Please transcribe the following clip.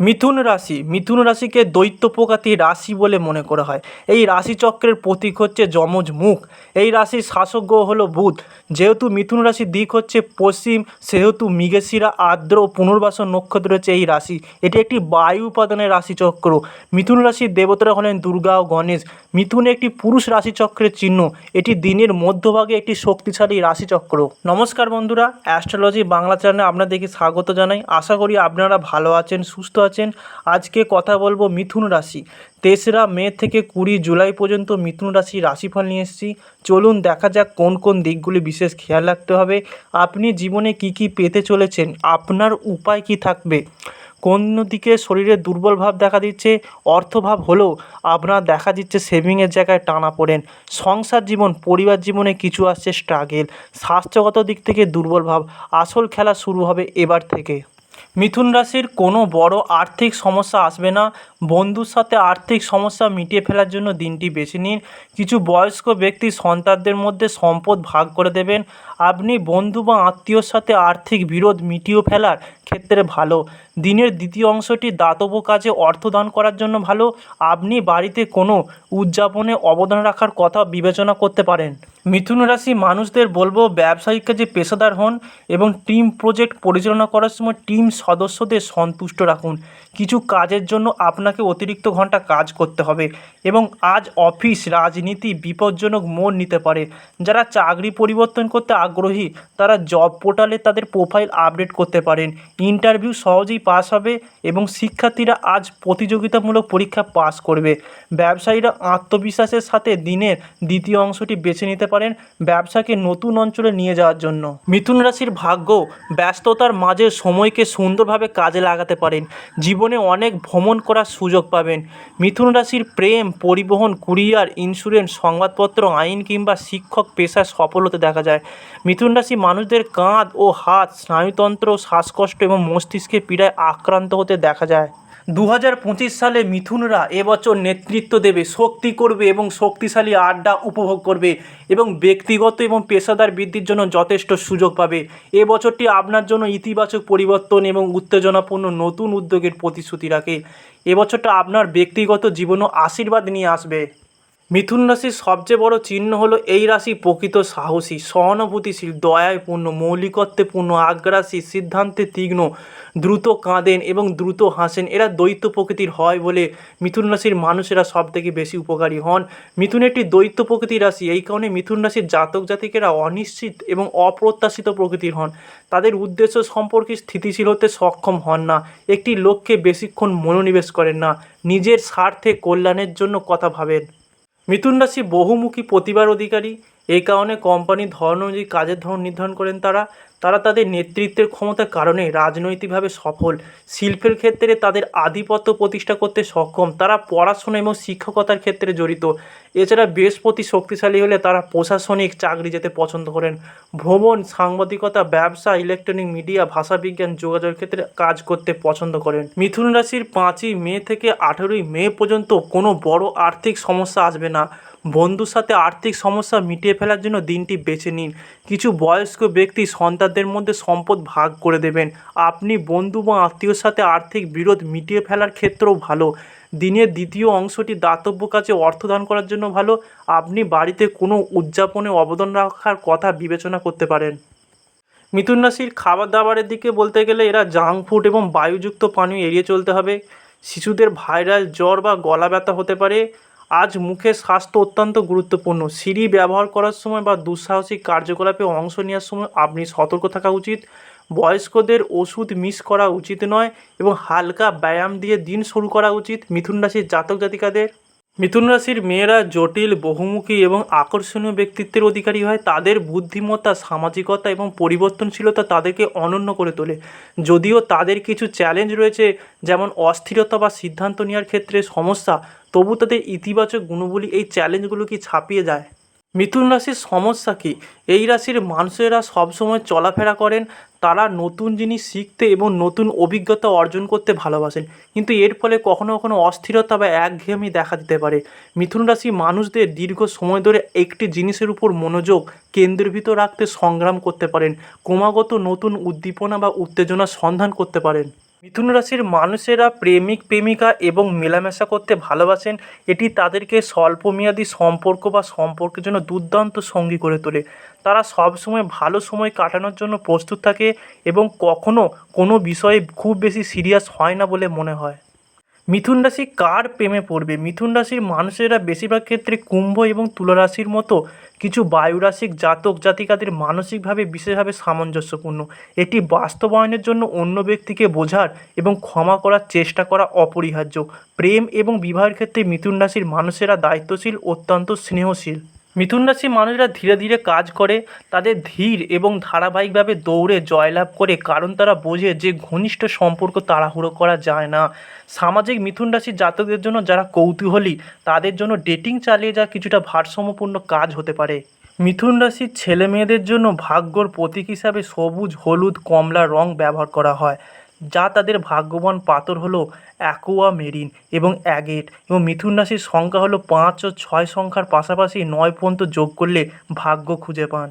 মিথুন রাশিকে দৈত্য প্রকৃতির রাশি বলে মনে করা হয়। এই রাশিচক্রের প্রতীক হচ্ছে যমজ মুখ। এই রাশির শাসক গ্রহ হলো বুধ। যেহেতু মিথুন রাশির দিক হচ্ছে পশ্চিম, সেহেতু মৃগশিরা, আর্দ্র ও পুনর্বাসন নক্ষত্র হচ্ছে এই রাশি। এটি একটি বায়ু উপাদানের রাশিচক্র। মিথুন রাশির দেবতারা হলেন দুর্গা ও গণেশ। মিথুন একটি পুরুষ রাশিচক্রের চিহ্ন। এটি দিনের মধ্যভাগে একটি শক্তিশালী রাশিচক্র। নমস্কার বন্ধুরা, অ্যাস্ট্রোলজি বাংলা চ্যানেলে আপনাদেরকে স্বাগত জানাই। আশা করি আপনারা ভালো আছেন, সুস্থ আছেন। আজকে কথা বলবো মিথুন রাশি। 3রা মে থেকে 20 জুলাই পর্যন্ত মিথুন রাশি রাশিফল নিয়ে এসেছি। চলুন দেখা যাক কোন কোন দিকগুলি বিশেষ খেয়াল রাখতে হবে। আপনি জীবনে কি কি পেতে চলেছেন, আপনার উপায় কি থাকবে, কোন দিকে শরীরে দুর্বল ভাব দেখা দিচ্ছে, অর্থভাব হলেও আপনার দেখা দিচ্ছে সেভিংয়ের জায়গায় টানাপোড়েন, সংসার জীবন, পরিবার জীবনে কিছু আসছে স্ট্রাগেল, স্বাস্থ্যগত দিক থেকে দুর্বল ভাব। আসল খেলা শুরু হবে এবার থেকে। মিথুন রাশির কোনো বড় আর্থিক সমস্যা আসবে না। বন্ধুর সাথে আর্থিক সমস্যা মিটিয়ে ফেলার জন্য দিনটি বেছে নিন। কিছু বয়স্ক ব্যক্তি সন্তানদের মধ্যে সম্পদ ভাগ করে দেবেন। আপনি বন্ধু বা আত্মীয়র সাথে আর্থিক বিরোধ মিটিয়ে ফেলার ক্ষেত্রে ভালো। দিনের দ্বিতীয় অংশটি দাতব্য কাজে অর্থ দান করার জন্য ভালো। আপনি বাড়িতে কোনো উদযাপনে অবদান রাখার কথা বিবেচনা করতে পারেন। মিথুন রাশি মানুষদের বলবো ব্যবসায়িক কাজে পেশাদার হন এবং টিম প্রজেক্ট পরিচালনা করার সময় টিম সদস্যদের সন্তুষ্ট রাখুন। কিছু কাজের জন্য আপনাকে অতিরিক্ত ঘন্টা কাজ করতে হবে এবং আজ অফিস রাজনীতি বিপজ্জনক মোড় নিতে পারে। যারা চাকরি পরিবর্তন করতে আগ্রহী তারা জব পোর্টালে তাদের প্রোফাইল আপডেট করতে পারেন। ইন্টারভিউ সহজেই পাস হবে এবং শিক্ষার্থীরা আজ প্রতিযোগিতামূলক পরীক্ষা পাস করবে। ব্যবসায়ীরা আত্মবিশ্বাসের সাথে দিনের দ্বিতীয় অংশটি বেছে নিতে পারেন ব্যবসাকে নতুন অঞ্চলে নিয়ে যাওয়ার জন্য। মিথুন রাশির ভাগ্য ব্যস্ততার মাঝে সময়কে সুন্দরভাবে কাজে লাগাতে পারেন। জীবনে অনেক ভ্রমণ করার সুযোগ পাবেন। মিথুন রাশির প্রেম, পরিবহন, কুরিয়ার, ইন্স্যুরেন্স, সংবাদপত্র, আইন কিংবা শিক্ষক পেশায় সফল হতে দেখা যায়। মিথুন রাশি মানুষদের কাঁধ ও হাত, স্নায়ুতন্ত্র, শ্বাসকষ্ট এবং মস্তিষ্কের পীড়ায় আক্রান্ত হতে দেখা যায়। 2025 সালে মিথুনরা এবছর নেতৃত্ব দেবে, শক্তি করবে এবং শক্তিশালী আড্ডা উপভোগ করবে এবং ব্যক্তিগত এবং পেশাদার বৃদ্ধির জন্য যথেষ্ট সুযোগ পাবে। এ বছরটি আপনার জন্য ইতিবাচক পরিবর্তন এবং উত্তেজনাপূর্ণ নতুন উদ্যোগের প্রতিশ্রুতি রাখে। এবছরটা আপনার ব্যক্তিগত জীবনও আশীর্বাদ নিয়ে আসবে। মিথুন রাশির সবচেয়ে বড় চিহ্ন হলো এই রাশি প্রকৃত সাহসী, সহানুভূতিশীল, দয়ায় পূর্ণ, মৌলিকত্বে পূর্ণ, আগ্রাসী, সিদ্ধান্তে তীক্ষ্ণ, দ্রুত কাঁদেন এবং দ্রুত হাসেন। এরা দ্বৈত প্রকৃতির হয় বলে মিথুন রাশির মানুষেরা সবথেকে বেশি উপকারী হন। মিথুন একটি দ্বৈত প্রকৃতির রাশি, এই কারণে মিথুন রাশির জাতক জাতিকেরা অনিশ্চিত এবং অপ্রত্যাশিত প্রকৃতির হন। তাদের উদ্দেশ্য সম্পর্কে স্থিতিশীল হতে সক্ষম হন না, একটি লক্ষ্যে বেশিক্ষণ মনোনিবেশ করেন না, নিজের স্বার্থে কল্যাণের জন্য কথা ভাবেন। মিথুন রাশি বহুমুখী প্রতিভার অধিকারী। এই কারণে কোম্পানির ধরন অনুযায়ী কাজের ধরন নির্ধারণ করেন তারা। তাদের নেতৃত্বের ক্ষমতার কারণে রাজনৈতিকভাবে সফল। শিল্পের ক্ষেত্রে তাদের আধিপত্য প্রতিষ্ঠা করতে সক্ষম। তারা পড়াশোনা এবং শিক্ষকতার ক্ষেত্রে জড়িত। এছাড়া বৃহস্পতি শক্তিশালী হলে তারা প্রশাসনিক চাকরি যেতে পছন্দ করেন। ভ্রমণ, সাংবাদিকতা, ব্যবসা, ইলেকট্রনিক মিডিয়া, ভাষাবিজ্ঞান, যোগাযোগের ক্ষেত্রে কাজ করতে পছন্দ করেন। মিথুন রাশির 5ই মে থেকে 18ই মে পর্যন্ত কোনো বড় আর্থিক সমস্যা আসবে না। বন্ধুর সাথে আর্থিক সমস্যা মিটিয়ে ফেলার জন্য দিনটি বেছে নিন। কিছু বয়স্ক ব্যক্তি সন্তানদের মধ্যে সম্পদ ভাগ করে দেবেন। আপনি বন্ধু বা আত্মীয়র সাথে আর্থিক বিরোধ মিটিয়ে ফেলার ক্ষেত্রেও ভালো। দিনের দ্বিতীয় অংশটি দাতব্য কাজে অর্থদান করার জন্য ভালো। আপনি বাড়িতে কোনো উদযাপনে অবদান রাখার কথা বিবেচনা করতে পারেন। মিথুন রাশির খাবার দাবারের দিকে বলতে গেলে এরা জাঙ্ক ফুড এবং বায়ুযুক্ত পানীয় এড়িয়ে চলতে হবে। শিশুদের ভাইরাল জ্বর বা গলা ব্যথা হতে পারে। আজ মুখের স্বাস্থ্য অত্যন্ত গুরুত্বপূর্ণ। সিঁড়ি ব্যবহার করার সময় বা দুঃসাহসিক কার্যকলাপে অংশ নেওয়ার সময় আপনি সতর্ক থাকা উচিত। বয়স্কদের ওষুধ মিস করা উচিত নয় এবং হালকা ব্যায়াম দিয়ে দিন শুরু করা উচিত মিথুন রাশির জাতক জাতিকাদের। মিথুন রাশির মেয়েরা জটিল, বহুমুখী এবং আকর্ষণীয় ব্যক্তিত্বের অধিকারী হয়। তাদের বুদ্ধিমত্তা, সামাজিকতা এবং পরিবর্তনশীলতা তাদেরকে অনন্য করে তোলে। যদিও তাদের কিছু চ্যালেঞ্জ রয়েছে, যেমন অস্থিরতা বা সিদ্ধান্ত নেওয়ার ক্ষেত্রে সমস্যা, তবু তাদের ইতিবাচক গুণগুলি এই চ্যালেঞ্জগুলোকে ছাপিয়ে যায়। মিথুন রাশির সমস্যা কী? এই রাশির মানুষেরা সবসময় চলাফেরা করেন। তারা নতুন জিনিস শিখতে এবং নতুন অভিজ্ঞতা অর্জন করতে ভালোবাসেন, কিন্তু এর ফলে কখনো কখনো অস্থিরতা বা একঘেয়েমি দেখা দিতে পারে। মিথুন রাশি মানুষদের দীর্ঘ সময় ধরে একটি জিনিসের উপর মনোযোগ কেন্দ্রীভূত রাখতে সংগ্রাম করতে পারেন, ক্রমাগত নতুন উদ্দীপনা বা উত্তেজনার সন্ধান করতে পারেন। মিথুন রাশির মানুষেরা প্রেমিক প্রেমিকা এবং মেলামেশা করতে ভালোবাসেন। এটি তাদেরকে স্বল্পমেয়াদী সম্পর্ক বা সম্পর্কের জন্য দুর্দান্ত সঙ্গী করে তোলে। তারা সবসময় ভালো সময় কাটানোর জন্য প্রস্তুত থাকে এবং কখনো কোনো বিষয়ে খুব বেশি সিরিয়াস হয় না বলে মনে হয়। মিথুন রাশি কার প্রেমে পড়বে? মিথুন রাশির মানুষেরা বেশিরভাগ ক্ষেত্রে কুম্ভ এবং তুলা রাশির মতো কিছু বায়ুরাশিক জাতক জাতিকাদের মানসিকভাবে বিশেষভাবে সামঞ্জস্যপূর্ণ। এটি বাস্তবায়নের জন্য অন্য ব্যক্তিকে বোঝার এবং ক্ষমা করার চেষ্টা করা অপরিহার্য। প্রেম এবং বিবাহের ক্ষেত্রে মিথুন রাশির মানুষেরা দায়িত্বশীল, অত্যন্ত স্নেহশীল। মিথুন রাশির মানুষরা ধীরে ধীরে কাজ করে, তাদের ধীর এবং ধারাবাহিকভাবে দৌড়ে জয়লাভ করে, কারণ তারা বোঝে যে ঘনিষ্ঠ সম্পর্ক তাড়াহুড়ো করা যায় না। সামাজিক মিথুন রাশির জাতকদের জন্য যারা কৌতূহলী, তাদের জন্য ডেটিং চালিয়ে যাওয়া কিছুটা ভারসাম্যপূর্ণ কাজ হতে পারে। মিথুন রাশির ছেলে মেয়েদের জন্য ভাগ্যর প্রতীক হিসাবে সবুজ, হলুদ, কমলা রং ব্যবহার করা হয়, যা তাদের ভাগ্যবান পাথর হলো অ্যাকুয়ামেরিন এবং অ্যাগেট। এবং মিথুন রাশির সংখ্যা হলো 5 ও 6 সংখ্যার পাশাপাশি 9 পর্যন্ত যোগ করলে ভাগ্য খুঁজে পান।